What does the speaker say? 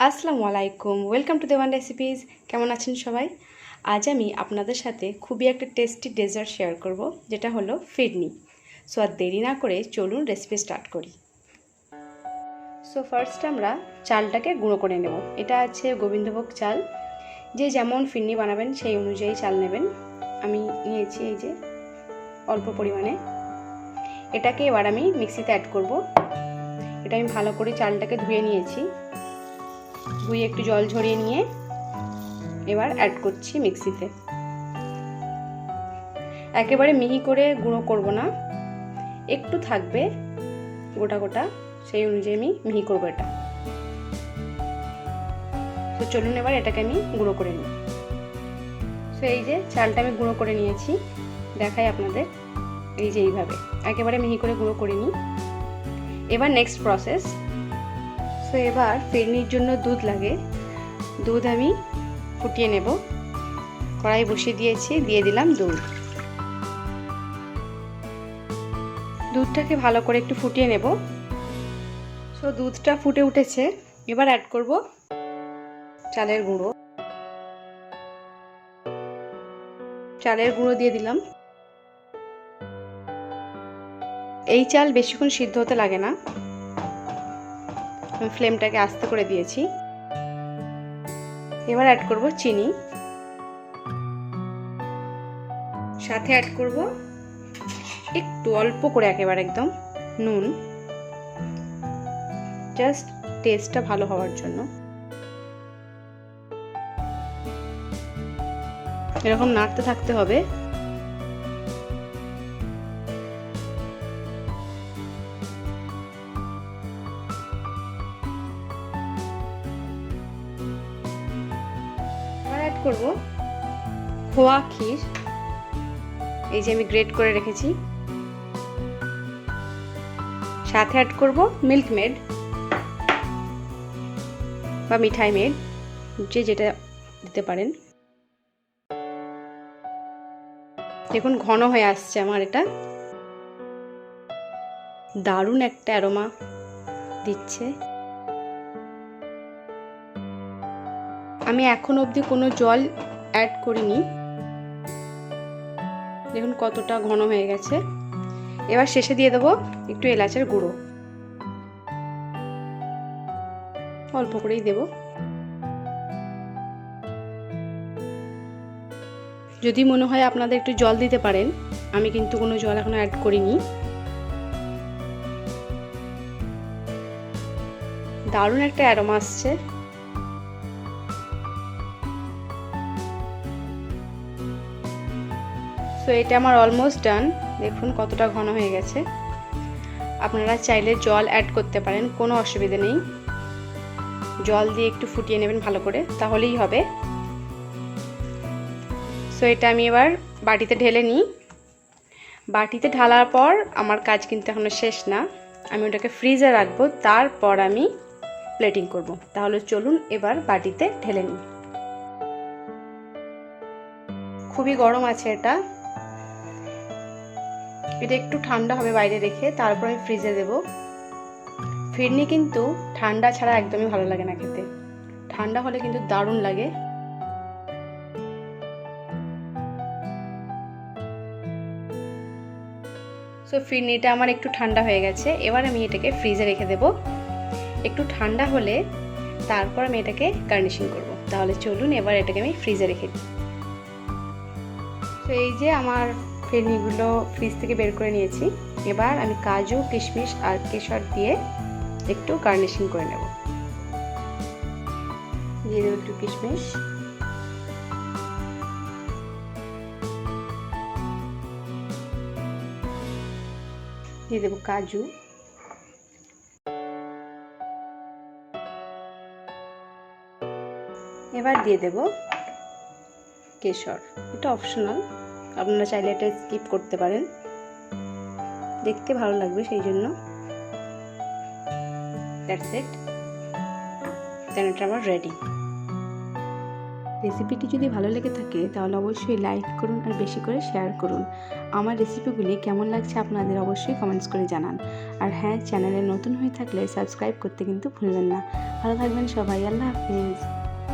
আসসালামু আলাইকুম, welcome to Dewan recipes. কেমন আছেন সবাই? আজ আমি আপনাদের সাথে খুবই একটা টেস্টি ডেজার্ট শেয়ার করব, যেটা হলো ফিরনি। সো আর দেরি না করে চলুন রেসিপি স্টার্ট করি। সো ফার্স্ট আমরা চালটাকে গুঁড়ো করে নেব। এটা আছে গোবিন্দভোগ চাল। যে যেমন ফিরনি বানাবেন সেই অনুযায়ী চাল নেবেন। আমি নিয়েছি এই যে অল্প পরিমাণে। এটাকে এবার আমি মিক্সিতে অ্যাড করব। এটা আমি ভালো করে চালটাকে ধুয়ে নিয়েছি। ধুয়ে একটু জল ঝরিয়ে নিয়ে এবার অ্যাড করছি মিক্সিতে। একেবারে মিহি করে গুঁড়ো করব না, একটু থাকবে গোটা গোটা, সেই অনুযায়ী আমি মিহি করবো এটা। তো চলুন এবার এটাকে আমি গুঁড়ো করে নিই। তো এই যে চালটা আমি গুঁড়ো করে নিয়েছি, দেখাই আপনাদের। এই যে এইভাবে একেবারে মিহি করে গুঁড়ো করে নিই। এবার নেক্সট প্রসেস। তো এবার ফিরনির জন্য দুধ লাগে। দুধ আমি ফুটিয়ে নেব। কড়াই বসিয়ে দিয়েছি, দিয়ে দিলাম দুধ। দুধটাকে ভালো করে একটু ফুটিয়ে নেব। সো দুধটা ফুটে উঠেছে, এবার অ্যাড করব চালের গুঁড়ো। চালের গুঁড়ো দিয়ে দিলাম। এই চাল বেশিক্ষণ সিদ্ধ হতে লাগে না, আমি ফ্লেমটাকে আস্তে করে দিয়েছি। এবার অ্যাড করব চিনি, সাথে অ্যাড করব একটু অল্প করে একেবারে একদম নুন, জাস্ট টেস্টটা ভালো হওয়ার জন্য। এরকম নাড়তে থাকতে হবে। এবার অ্যাড করব খোয়া ক্ষীর। এই যে আমি গ্রেট করে রেখেছি। সাথে অ্যাড করব মিল্ক মেড বা মিঠাই মেড, যে যেটা দিতে পারেন। দেখুন ঘন হয়ে আসছে আমার এটা, দারুণ একটা অ্যারোমা দিচ্ছে। আমি এখন অবধি কোনো জল অ্যাড করিনি। দেখুন কতটা ঘন হয়ে গেছে। এবার শেষে দিয়ে দেবো একটু এলাচের গুঁড়ো, অল্প করেই দেব। যদি মনে হয় আপনাদের একটু জল দিতে পারেন, আমি কিন্তু কোনো জল এখনো অ্যাড করিনি। দারুণ একটা অ্যারোমা আসছে। সো এটা আমার অলমোস্ট ডান। দেখুন কতটা ঘন হয়ে গেছে। আপনারা চাইলে জল অ্যাড করতে পারেন, কোনো অসুবিধা নেই। জল দিয়ে একটু ফুটিয়ে নেবেন ভালো করে, তাহলেই হবে। সো এটা আমি এবার বাটিতে ঢেলে নিই। বাটিতে ঢালার পর আমার কাজ কিন্তু এখনো শেষ না, আমি ওটাকে ফ্রিজে রাখবো, তারপর আমি প্লেটিং করব। তাহলে চলুন এবার বাটিতে ঢেলে নিই। খুবই গরম আছে এটা। এটা একটু ঠান্ডা হবে বাইরে রেখে, তারপর আমি ফ্রিজে দেব। ফিরনি কিন্তু ঠান্ডা ছাড়া একদমই ভালো লাগে না খেতে, ঠান্ডা হলে কিন্তু দারুণ লাগে। সো ফিরনিটা আমার একটু ঠান্ডা হয়ে গেছে, এবার আমি এটাকে ফ্রিজে রেখে দেব। একটু ঠান্ডা হলে তারপর আমি এটাকে গার্নিশিং করব। তাহলে চলুন এবার এটাকে আমি ফ্রিজে রেখে দিই। তো এই যে আমার ফিরনিগুলো ফ্রিজ থেকে বের করে নিয়েছি। এবার আমি কাজু, কিশমিশ আর কেশর দিয়ে একটু গার্নিশিং করে নেব। দিয়ে দেবো একটু কিশমিশ, দিয়ে দেবো কাজু, এবার দিয়ে দেব কেশর। এটা অপশনাল, আপনারা চাইলে এটা স্কিপ করতে পারেন, দেখতে ভালো লাগবে সেই জন্য। দ্যাটস ইট, দেন এটা আমার রেডি। রেসিপিটি যদি ভালো লেগে থাকে তাহলে অবশ্যই লাইক করুন আর বেশি করে শেয়ার করুন। আমার রেসিপিগুলি কেমন লাগছে আপনাদের অবশ্যই কমেন্টস করে জানান। আর হ্যাঁ, চ্যানেলে নতুন হয়ে থাকলে সাবস্ক্রাইব করতে কিন্তু ভুলবেন না। ভালো থাকবেন সবাই, আল্লাহ হাফিজ।